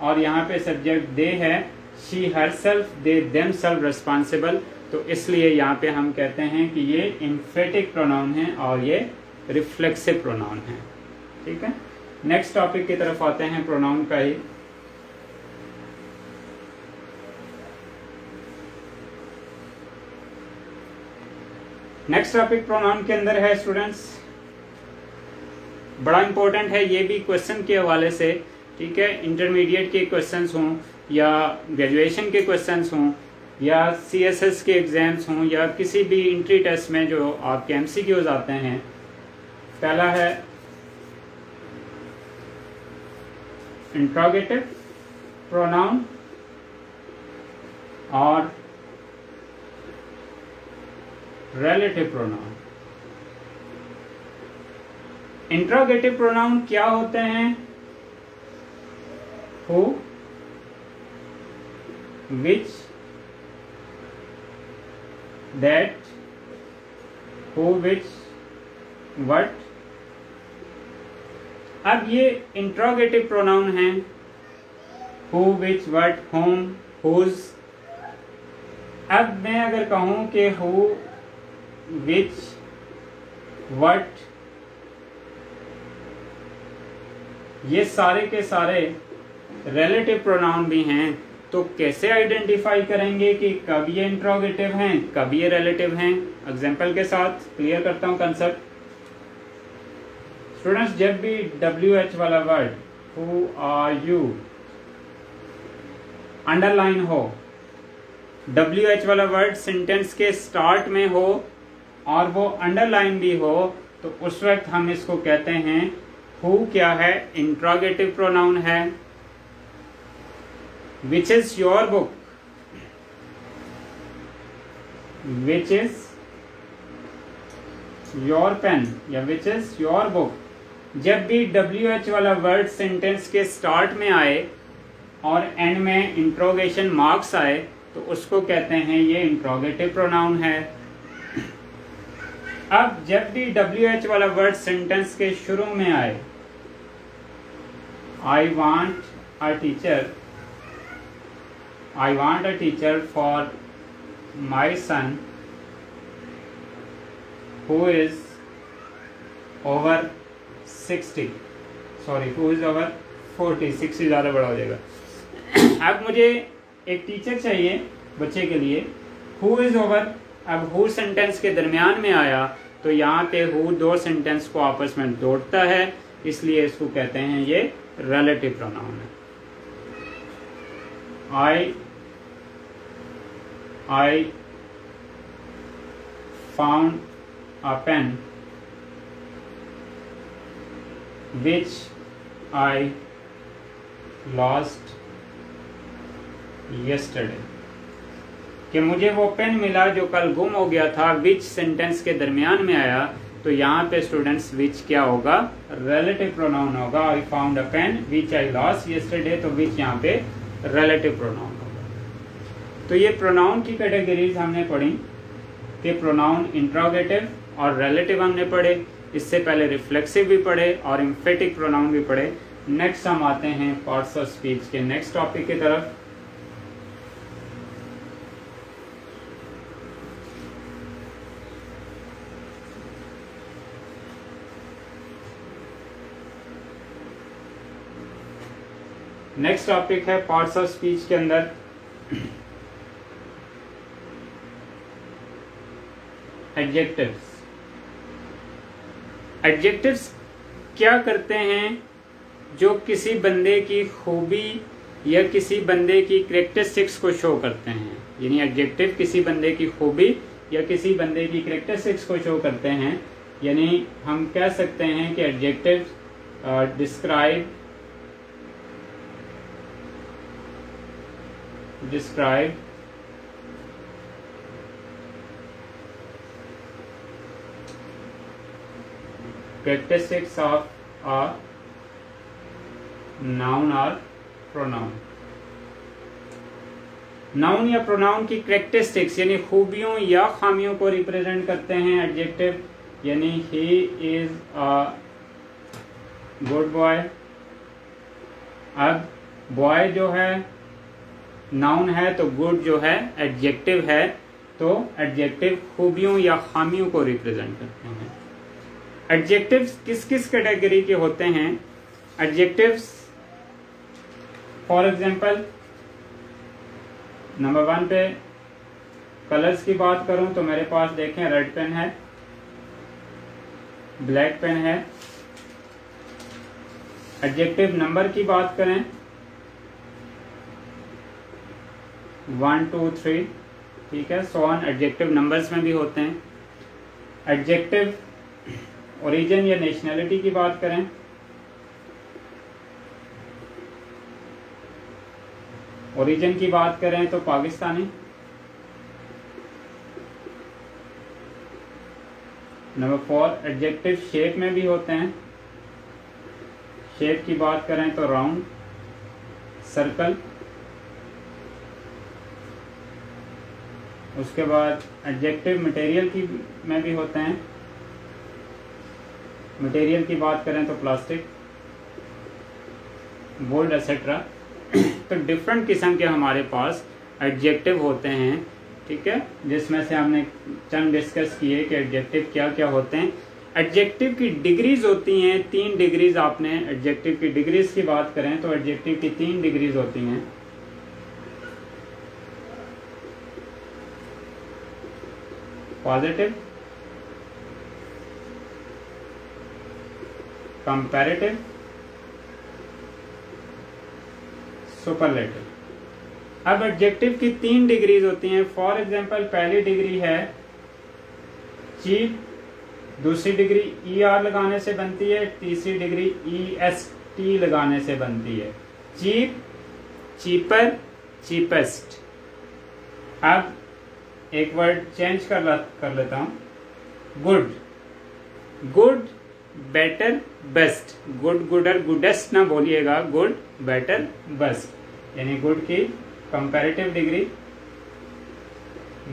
और यहाँ पे सब्जेक्ट दे है, she herself, they themselves responsible, तो इसलिए यहाँ पे हम कहते हैं कि ये एम्फेटिक प्रोनाउन है और ये रिफ्लेक्सिव प्रोनाउन है। ठीक है, नेक्स्ट टॉपिक की तरफ आते हैं, प्रोनाउन का ही। नेक्स्ट टॉपिक प्रोनाउन के अंदर है स्टूडेंट्स, बड़ा इंपॉर्टेंट है ये भी क्वेश्चन के हवाले से ठीक है, इंटरमीडिएट के क्वेश्चंस हों या ग्रेजुएशन के क्वेश्चंस हों या CSS के एग्जाम्स हों या किसी भी इंट्री टेस्ट में जो आपके MCQs आते हैं। पहला है इंट्रोगेटिव प्रोनाउन और रिलेटिव प्रोनाउन। इंट्रोगेटिव प्रोनाउन क्या होते हैं? Who, which, that, who, which, what. अब ये इंट्रोगेटिव प्रोनाउन हैं, who, which, what, whom, whose. अब मैं अगर कहूं कि हु, विच, व्हाट, ये सारे के सारे रिलेटिव प्रोनाउन भी हैं, तो कैसे आइडेंटिफाई करेंगे कि कब ये इंट्रोगेटिव हैं, कब ये रिलेटिव हैं? एग्जांपल के साथ क्लियर करता हूं कंसेप्ट। स्टूडेंट्स, जब भी WH वाला word who are you underline हो, WH वाला वर्ड सेंटेंस के स्टार्ट में हो और वो अंडरलाइन भी हो, तो उस वक्त हम इसको कहते हैं हु क्या है? इंट्रोगेटिव प्रोनाउन है। Which is your book, which is your pen या विच इज योर बुक। जब भी WH वाला वर्ड सेंटेंस के स्टार्ट में आए और एंड में इंट्रोगेशन मार्क्स आए, तो उसको कहते हैं ये इंट्रोगेटिव प्रोनाउन है। अब जब भी WH वाला वर्ड सेंटेंस के शुरू में आए, I want a teacher for my son who is over 60, who is over 40, 60 ज़्यादा बड़ा हो जाएगा। अब मुझे एक टीचर चाहिए बच्चे के लिए, हु इज ओवर। अब हु सेंटेंस के दरमियान में आया, तो यहाँ पे हु दो सेंटेंस को आपस में जोड़ता है, इसलिए इसको कहते हैं ये रिलेटिव प्रोनाउन है। I found a pen which I lost yesterday, कि मुझे वो पेन मिला जो कल गुम हो गया था। विच सेंटेंस के दरमियान में आया, तो यहाँ पे स्टूडेंट्स विच क्या होगा? रिलेटिव प्रोनाउन होगा। I found a pen which I lost yesterday, तो विच यहाँ पे रिलेटिव प्रोनाउन होगा। तो ये प्रोनाउन की कैटेगरीज हमने पढ़ी कि प्रोनाउन इंट्रोगेटिव और रिलेटिव हमने पढ़े। इससे पहले रिफ्लेक्सिव भी पढ़े और एम्फेटिक प्रोनाउन भी पढ़े। नेक्स्ट हम आते हैं पार्ट्स ऑफ स्पीच के नेक्स्ट टॉपिक की तरफ। नेक्स्ट टॉपिक है पार्ट्स ऑफ स्पीच के अंदर एडजेक्टिव्स। एडजेक्टिव्स क्या करते हैं? जो किसी बंदे की खूबी या किसी बंदे की कैरेक्टरिस्टिक्स को शो करते हैं। यानी एडजेक्टिव किसी बंदे की खूबी या किसी बंदे की कैरेक्टरिस्टिक्स को शो करते हैं। यानी हम कह सकते हैं कि adjective describe characteristics of a noun or pronoun। Noun या प्रोनाउन की कैरेक्टरिस्टिक्स यानी खूबियों या खामियों को रिप्रेजेंट करते हैं एडजेक्टिव। यानी he is a good boy. अब बॉय जो है नाउन है, तो गुड जो है एडजेक्टिव है। तो एडजेक्टिव खूबियों या खामियों को रिप्रेजेंट करते हैं। एडजेक्टिव्स किस किस कैटेगरी के होते हैं? एडजेक्टिव्स फॉर एग्जांपल नंबर 1 पे कलर्स की बात करूं तो मेरे पास देखें रेड पेन है, ब्लैक पेन है, एडजेक्टिव नंबर की बात करें 1 2 3, ठीक है, सो ऑन एडजेक्टिव नंबर्स में भी होते हैं। एडजेक्टिव ओरिजिन या नेशनैलिटी की बात करें, ओरिजिन की बात करें तो पाकिस्तानी। नंबर 4 एडजेक्टिव शेप में भी होते हैं, शेप की बात करें तो राउंड, सर्कल। उसके बाद एडजेक्टिव मटेरियल की में भी होते हैं, मटेरियल की बात करें तो प्लास्टिक, वुड एक्सेट्रा। तो डिफरेंट किस्म के हमारे पास एडजेक्टिव होते हैं, ठीक है, जिसमें से हमने चंद डिस्कस किए कि एडजेक्टिव क्या क्या होते हैं। एडजेक्टिव की डिग्रीज होती हैं 3 डिग्रीज। आपने एडजेक्टिव की डिग्रीज की बात करें तो एडजेक्टिव की 3 डिग्रीज होती हैं। Positive, comparative, superlative. अब एडजेक्टिव की 3 डिग्रीज होती हैं। फॉर एग्जांपल पहली डिग्री है चीप, दूसरी डिग्री ER लगाने से बनती है, तीसरी डिग्री EST लगाने से बनती है। Cheap, cheaper, cheapest. अब एक वर्ड चेंज कर लेता हूं, good, good, better, best. Good, gooder, goodest ना बोलिएगा, गुड, बेटर, बेस्ट। यानी गुड की कंपैरेटिव डिग्री,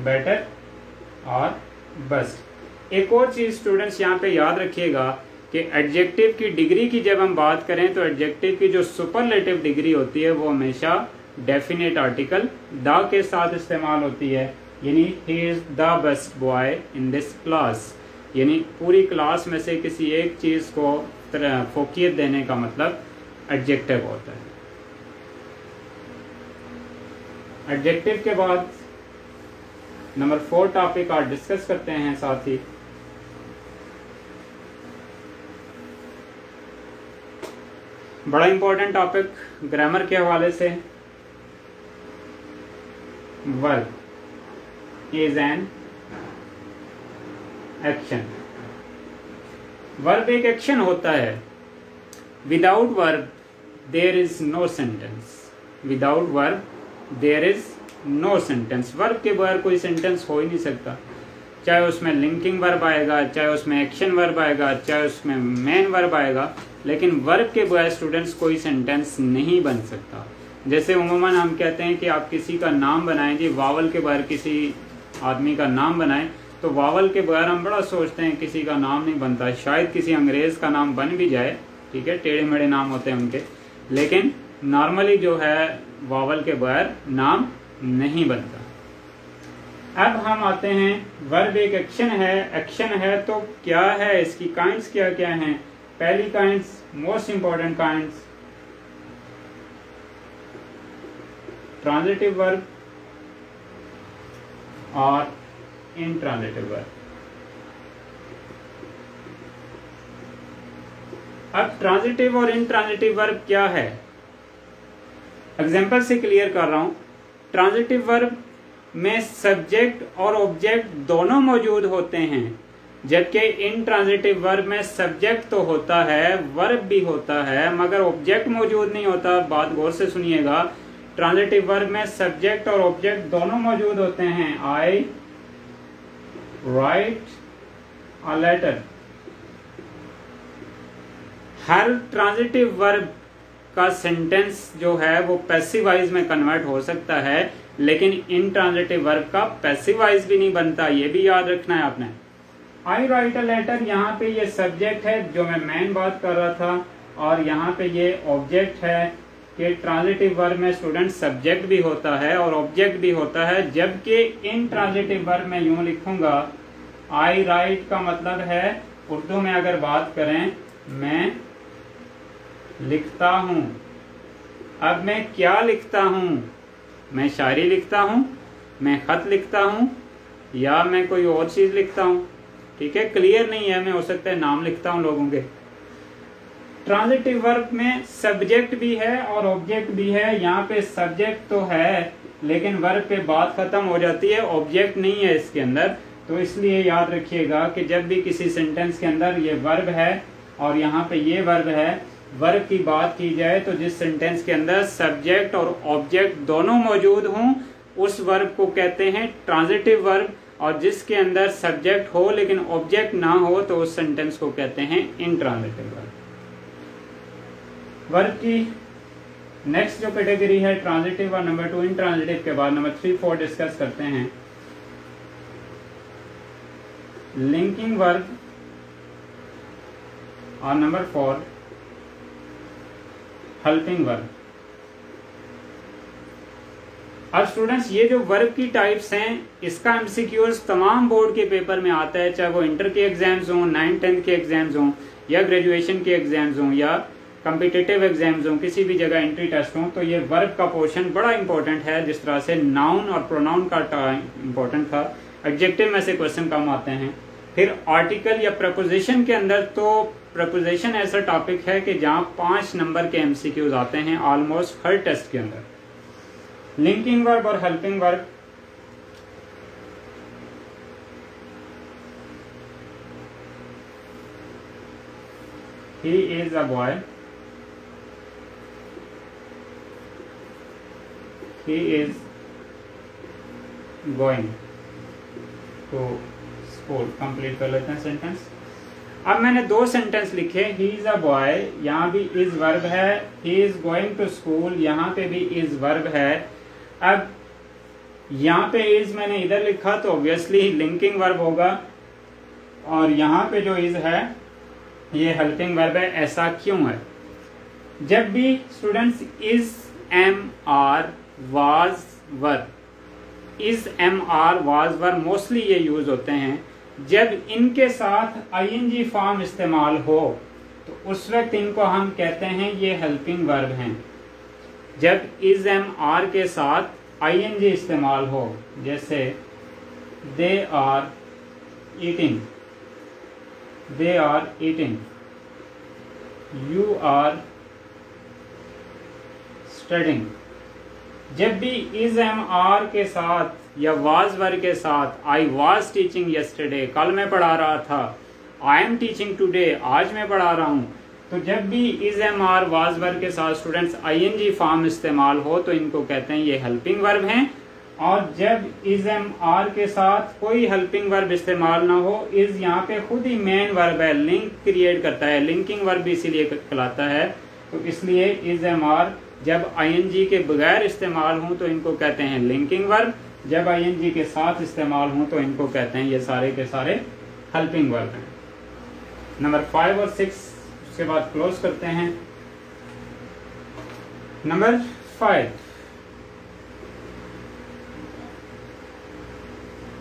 बेटर और बेस्ट। एक और चीज स्टूडेंट्स यहाँ पे याद रखिएगा कि एडजेक्टिव की डिग्री की जब हम बात करें तो एडजेक्टिव की जो सुपरलेटिव डिग्री होती है वो हमेशा डेफिनेट आर्टिकल द के साथ इस्तेमाल होती है। यानी he is the best boy in this class, यानी पूरी क्लास में से किसी एक चीज को फोकियत देने का मतलब एडजेक्टिव होता है। एडजेक्टिव के बाद नंबर 4 टॉपिक आज डिस्कस करते हैं साथ ही। बड़ा इंपॉर्टेंट टॉपिक ग्रामर के हवाले से, verb is an action. Verb एक एक्शन होता है। Without verb there is no sentence, without verb there is no sentence. Verb के बगैर कोई सेंटेंस हो ही नहीं सकता। चाहे उसमें लिंकिंग वर्ब आएगा, चाहे उसमें एक्शन वर्ब आएगा, चाहे उसमें मेन वर्ब आएगा, लेकिन वर्ब के बगैर स्टूडेंट्स कोई सेंटेंस नहीं बन सकता। जैसे उमूमन हम कहते हैं कि आप किसी का नाम बनाएं जी, वावल के बगैर किसी आदमी का नाम बनाएं, तो वावल के बगैर हम बड़ा सोचते हैं किसी का नाम नहीं बनता। शायद किसी अंग्रेज का नाम बन भी जाए, ठीक है, टेढ़े मेढ़े नाम होते हैं उनके, लेकिन नॉर्मली जो है वावल के बगैर नाम नहीं बनता। अब हम आते हैं, वर्ब एक एक्शन है। एक्शन है तो क्या है, इसकी काइंड्स क्या क्या हैं। पहली kinds, most important kinds, transitive verb और इंट्रांजिटिव वर्ब। अब ट्रांजिटिव और इंट्रांजिटिव वर्ब क्या है, एग्जांपल से क्लियर कर रहा हूं। ट्रांजिटिव वर्ब में सब्जेक्ट और ऑब्जेक्ट दोनों मौजूद होते हैं, जबकि इंट्रांजिटिव वर्ब में सब्जेक्ट तो होता है, वर्ब भी होता है, मगर ऑब्जेक्ट मौजूद नहीं होता। बात गौर से सुनिएगा। ट्रांजिटिव वर्ब में सब्जेक्ट और ऑब्जेक्ट दोनों मौजूद होते हैं। I write a letter. हर ट्रांजिटिव वर्ब का सेंटेंस जो है वो पैसिव वॉइस में कन्वर्ट हो सकता है, लेकिन इंट्रांजिटिव वर्ब का पैसिव वॉइस भी नहीं बनता। ये भी याद रखना है आपने। आई राइट अ लेटर, यहाँ पे ये सब्जेक्ट है जो मैं मेन बात कर रहा था, और यहाँ पे ये ऑब्जेक्ट है कि ट्रांजिटिव वर्ब में स्टूडेंट सब्जेक्ट भी होता है और ऑब्जेक्ट भी होता है, जबकि इंट्रांजिटिव वर्ब में यूं लिखूंगा, आई राइट का मतलब है, उर्दू में अगर बात करें, मैं लिखता हूं। अब मैं क्या लिखता हूं, मैं शायरी लिखता हूं, मैं खत लिखता हूं, या मैं कोई और चीज लिखता हूं। ठीक है, क्लियर नहीं है, मैं हो सकता है नाम लिखता हूं लोगों के। ट्रांजिटिव वर्ब में सब्जेक्ट भी है और ऑब्जेक्ट भी है। यहाँ पे सब्जेक्ट तो है लेकिन वर्ब पे बात खत्म हो जाती है, ऑब्जेक्ट नहीं है इसके अंदर। तो इसलिए याद रखिएगा कि जब भी किसी सेंटेंस के अंदर ये वर्ब है और यहाँ पे ये वर्ब है, वर्ब की बात की जाए तो जिस सेंटेंस के अंदर सब्जेक्ट और ऑब्जेक्ट दोनों मौजूद हों उस वर्ब को कहते हैं ट्रांजिटिव वर्ब, और जिसके अंदर सब्जेक्ट हो लेकिन ऑब्जेक्ट ना हो तो उस सेंटेंस को कहते हैं इंट्रांजिटिव वर्ब। वर्ब की नेक्स्ट जो कैटेगरी है ट्रांजिटिव और नंबर 2 इंट्रांजिटिव के बाद नंबर 3, 4 डिस्कस करते हैं। लिंकिंग वर्ब और नंबर 4 हेल्पिंग वर्ब। अब स्टूडेंट्स ये जो वर्ब की टाइप्स हैं इसका एमसीक्यूज तमाम बोर्ड के पेपर में आता है, चाहे वो इंटर के एग्जाम्स हों, 9th 10th के एग्जाम्स हों या ग्रेजुएशन के एग्जाम्स हों या कॉम्पिटिटिव एग्जाम्स हों, किसी भी जगह एंट्री टेस्ट हों। तो ये वर्ब का पोर्शन बड़ा इंपॉर्टेंट है, जिस तरह से नाउन और प्रोनाउन का इंपॉर्टेंट था। एडजेक्टिव में से क्वेश्चन कम आते हैं। फिर आर्टिकल या प्रपोजिशन के अंदर तो प्रपोजिशन ऐसा टॉपिक है कि जहां 5 नंबर के एमसीक्यूज आते हैं ऑलमोस्ट हर टेस्ट के अंदर। लिंकिंग वर्ब और helping verb. He is a boy. He is going to school। Complete कर लेते हैं सेंटेंस। अब मैंने 2 सेंटेंस लिखे। ही इज अ बॉय, यहाँ भी इज वर्ब है। He is going to school, यहाँ पे भी इज वर्ब है। अब यहाँ पे इज मैंने इधर लिखा तो ऑब्वियसली लिंकिंग वर्ब होगा, और यहाँ पे जो इज है ये हेल्पिंग वर्ब है। ऐसा क्यों है? जब भी students is am are was verb, is am are was verb mostly ये यूज होते हैं। जब इनके साथ आईएनजी फॉर्म इस्तेमाल हो तो उस वक्त इनको हम कहते हैं ये हेल्पिंग वर्ब हैं। जब इज एम आर के साथ आईएनजी इस्तेमाल हो, जैसे they are eating, they are eating, you are studying। जब भी is am are के साथ या was were के साथ I was teaching yesterday, कल मैं पढ़ा रहा था, I am teaching today, आज मैं पढ़ा रहा हूँ। तो जब भी is am are was were के साथ स्टूडेंट्स ing फॉर्म इस्तेमाल हो तो इनको कहते हैं ये हेल्पिंग वर्ब हैं। और जब इज एम आर के साथ कोई हेल्पिंग वर्ब इस्तेमाल ना हो, इज यहाँ पे खुद ही मेन वर्ब है, लिंक क्रिएट करता है, लिंकिंग वर्ब इसीलिए कहलाता है। तो इसलिए इज एम आर जब आईएनजी के बगैर इस्तेमाल हों तो इनको कहते हैं लिंकिंग वर्ब, जब आईएनजी के साथ इस्तेमाल हों तो इनको कहते हैं ये सारे के सारे हेल्पिंग वर्ब हैं। नंबर 5 और 6 उसके बाद क्लोज करते हैं। Number 5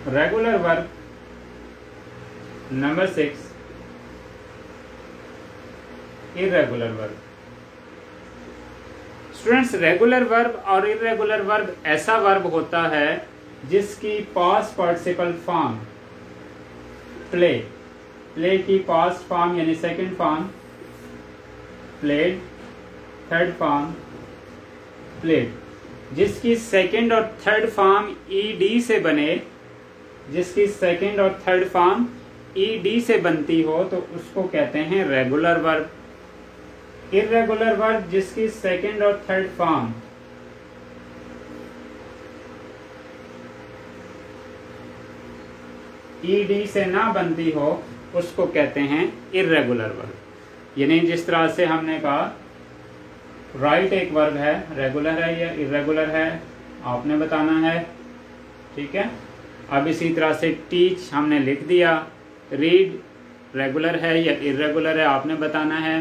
regular verb, number 6 irregular verb. Students regular verb और इर्रेगुलर वर्ब ऐसा वर्ब होता है जिसकी past participle form play, play की पास्ट फॉर्म यानी second form played, third form played, जिसकी सेकंड और थर्ड फॉर्म ईडी से बने, जिसकी सेकंड और थर्ड फॉर्म ईडी से बनती हो तो उसको कहते हैं रेगुलर वर्ब। इर्रेगुलर वर्ब जिसकी सेकंड और थर्ड फॉर्म ईडी से ना बनती हो उसको कहते हैं इर्रेगुलर वर्ब। यानी जिस तरह से हमने कहा राइट एक वर्ब है, रेगुलर है या इर्रेगुलर है आपने बताना है, ठीक है। अब इसी तरह से टीच हमने लिख दिया, रीड रेगुलर है या इर्रेगुलर है आपने बताना है,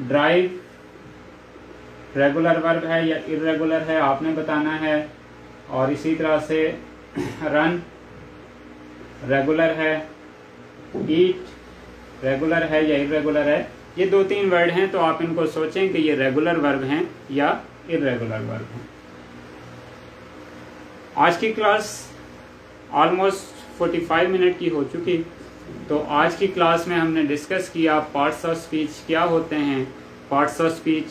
ड्राइव रेगुलर वर्ब है या इर्रेगुलर है आपने बताना है, और इसी तरह से रन रेगुलर है, ईट रेगुलर है या इर्रेगुलर है। ये 2-3 वर्ड हैं तो आप इनको सोचें कि ये रेगुलर वर्ब हैं या इर्रेगुलर वर्ब हैं। आज की क्लास ऑलमोस्ट 45 मिनट की हो चुकी। तो आज की क्लास में हमने डिस्कस किया पार्ट्स ऑफ स्पीच क्या होते हैं। पार्ट्स ऑफ स्पीच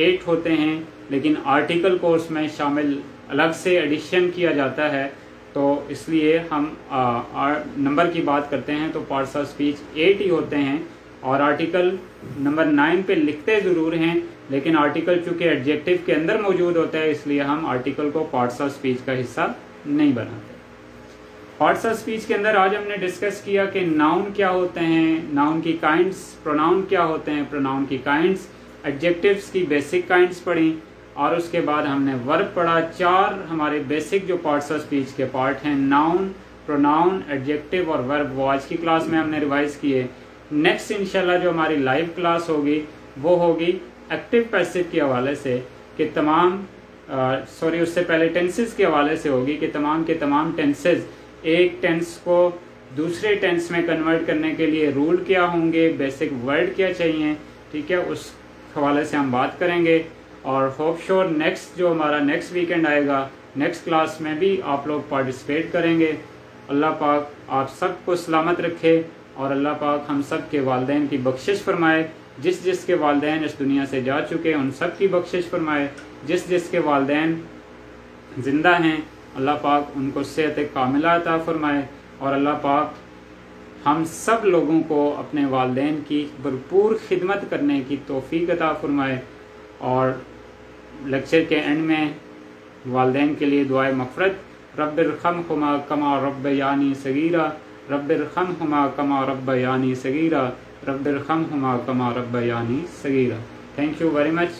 8 होते हैं, लेकिन आर्टिकल कोर्स में शामिल अलग से एडिशन किया जाता है, तो इसलिए हम नंबर की बात करते हैं तो पार्ट्स ऑफ स्पीच 8 ही होते हैं। और आर्टिकल नंबर 9 पे लिखते ज़रूर हैं, लेकिन आर्टिकल चूँकि एडजेक्टिव के अंदर मौजूद होता है, इसलिए हम आर्टिकल को पार्ट्स ऑफ स्पीच का हिस्सा नहीं बनाते। पार्ट्स ऑफ स्पीच के अंदर आज हमने डिस्कस किया कि नाउन क्या होते हैं, नाउन की काइंड्स, प्रोनाउन क्या होते हैं, प्रोनाउन की काइंड्स, एडजेक्टिव्स की बेसिक काइंड्स पढ़ी, और उसके बाद हमने वर्ब पढ़ा। 4 हमारे बेसिक जो पार्ट्स ऑफ स्पीच के पार्ट हैं, नाउन, प्रोनाउन, एडजेक्टिव और वर्ब, वो आज की क्लास में हमने रिवाइज किए। नेक्स्ट इंशाल्लाह जो हमारी लाइव क्लास होगी वो होगी एक्टिव पैसिव के हवाले से कि तमाम उससे पहले टेंसेस के हवाले से होगी कि तमाम के तमाम टेंसेस, एक टेंस को दूसरे टेंस में कन्वर्ट करने के लिए रूल क्या होंगे, बेसिक वर्ड क्या चाहिए, ठीक है, उस हवाले से हम बात करेंगे। और होप श्योर नेक्स्ट जो हमारा नेक्स्ट वीकेंड आएगा, नेक्स्ट क्लास में भी आप लोग पार्टिसिपेट करेंगे। अल्लाह पाक आप सबको सलामत रखे और अल्लाह पाक हम सब के वालिदैन की बख्शिश फरमाए। जिस जिस के वालिदैन इस दुनिया से जा चुके उन सब की बख्शिश फरमाए। जिस जिस के वालिदैन ज़िंदा हैं अल्लाह पाक उनको सेहत कामिला अता फरमाए। और अल्लाह पाक हम सब लोगों को अपने वालिदैन की भरपूर खिदमत करने की तौफीक अता फरमाए। और लेक्चर के एंड में वालिदैन के लिए दुआए मग़फ़िरत, रब्बिरहम्हुमा कमा रब्बयानी सगीरा, रब्बिरहम्हुमा कमा रब्बयानी सगीरा, रब्बिरहम्हुमा कमा रब्बयानी सगीरा। Thank you very much.